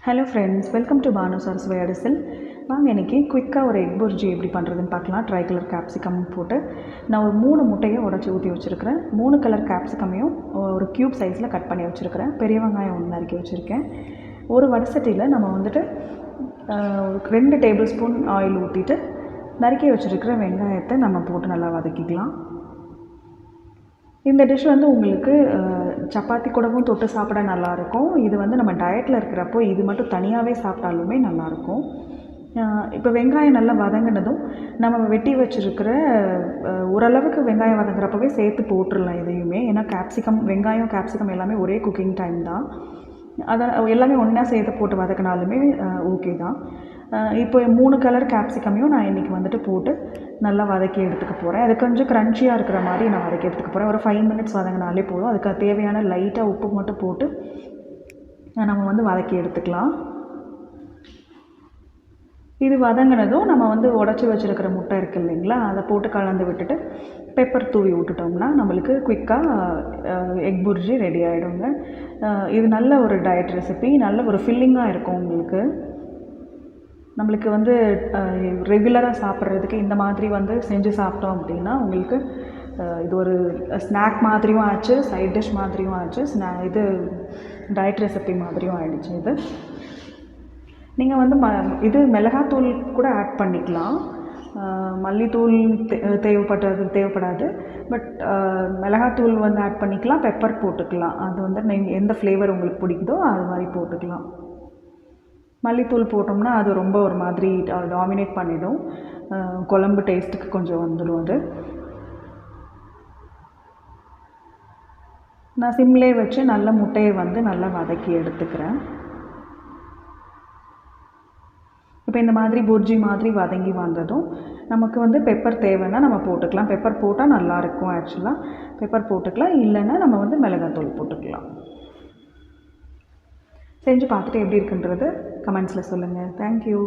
Hello friends, welcome to Banu Saraswathi Adisal. வாங்க இன்றைக்கி குயிக்காக ஒரு எக் புர்ஜி எப்படி பண்ணுறதுன்னு பார்க்கலாம். ட்ரை கலர் கேப்சிகம் போட்டு நான் ஒரு 3 முட்டையை உடச்சி ஊற்றி வச்சுருக்கிறேன். 3 கலர் கேப்சிகமையும் ஒரு க்யூப் சைஸில் கட் பண்ணி வச்சுருக்கிறேன். பெரிய வெங்காயம் ஒன்று நறுக்கி வச்சுருக்கேன். ஒரு வடசட்டியில் நம்ம வந்துட்டு 2 டேபிள் ஸ்பூன் ஆயில் ஊற்றிட்டு நறுக்கி வச்சுருக்கிற வெங்காயத்தை நம்ம போட்டு நல்லா வதக்கிக்கலாம். இந்த டிஷ் வந்து உங்களுக்கு சப்பாத்தி கூடவும் தொட்டு சாப்பிட நல்லாயிருக்கும். இது வந்து நம்ம டயட்டில் இருக்கிறப்போ இது மட்டும் தனியாகவே சாப்பிட்டாலுமே நல்லாயிருக்கும். இப்போ வெங்காயம் நல்லா வதங்கினதும் நம்ம வெட்டி வச்சுருக்கிற ஓரளவுக்கு வெங்காயம் வதங்குறப்பவே சேர்த்து போட்டுடலாம் இதையுமே. ஏன்னா வெங்காயம் கேப்சிகம் எல்லாமே ஒரே குக்கிங் டைம் தான். அதை எல்லாமே ஒன்றா சேர்த்து போட்டு வதக்கினாலுமே ஓகே தான். இப்போ 3 கலர் கேப்சிகமையும் நான் இன்றைக்கி வந்துட்டு போட்டு நல்லா வதக்கி எடுத்துக்க போகிறேன். அது கொஞ்சம் க்ரன்ச்சியாக இருக்கிற மாதிரி நான் வதக்கி எடுத்துக்க போகிறேன். ஒரு 5 மினிட்ஸ் வதங்கினாலே போதும். அதுக்கு தேவையான லைட்டாக உப்பு மட்டும் போட்டு நம்ம வந்து வதக்கி எடுத்துக்கலாம். இது வதங்கினதும் நம்ம வந்து உடச்சி வச்சுருக்கிற முட்டை இருக்குது இல்லைங்களா, அதை போட்டு கலந்து விட்டுட்டு பெப்பர் தூவி விட்டுட்டோம்னா நம்மளுக்கு குயிக்காக எக் புர்ஜி ரெடி ஆகிடுங்க. இது நல்ல ஒரு டயட் ரெசிபி, நல்ல ஒரு ஃபில்லிங்காக இருக்கும் உங்களுக்கு. நம்மளுக்கு வந்து ரெகுலராக சாப்பிட்றதுக்கு இந்த மாதிரி வந்து செஞ்சு சாப்பிட்டோம் அப்படின்னா உங்களுக்கு இது ஒரு ஸ்நாக் மாதிரியும் ஆச்சு, சைட் டிஷ் மாதிரியும் ஆச்சு, இது டயட் ரெசிபி மாதிரியும் ஆகிடுச்சு. இது நீங்கள் வந்து இது மிளகாத்தூள் கூட ஆட் பண்ணிக்கலாம். மல்லித்தூள் தேவைப்படாது. பட் மிளகாத்தூள் வந்து ஆட் பண்ணிக்கலாம், பெப்பர் போட்டுக்கலாம். அது வந்து நீங்கள் எந்த ஃப்ளேவர் உங்களுக்கு பிடிக்குதோ அது மாதிரி போட்டுக்கலாம். மல்லித்தூள் போட்டோம்னா அது ரொம்ப ஒரு மாதிரி டாமினேட் பண்ணிடும், குழம்பு டேஸ்ட்டுக்கு கொஞ்சம் வந்துடும். அது நான் சிம்லே வச்சு நல்ல முட்டையை வந்து நல்லா வதக்கி எடுத்துக்கிறேன். இப்போ இந்த மாதிரி புர்ஜி மாதிரி வதங்கி வந்ததும் நமக்கு வந்து பெப்பர் தேவைன்னா நம்ம போட்டுக்கலாம். பெப்பர் போட்டால் நல்லாயிருக்கும். ஆக்சுவலாக பெப்பர் போட்டுக்கலாம், இல்லைன்னா நம்ம வந்து மிளகாத்தூள் போட்டுக்கலாம். செஞ்சு பார்த்துட்டு எப்படி இருக்குன்றது கமெண்ட்ஸில் சொல்லுங்கள். தேங்க்யூ.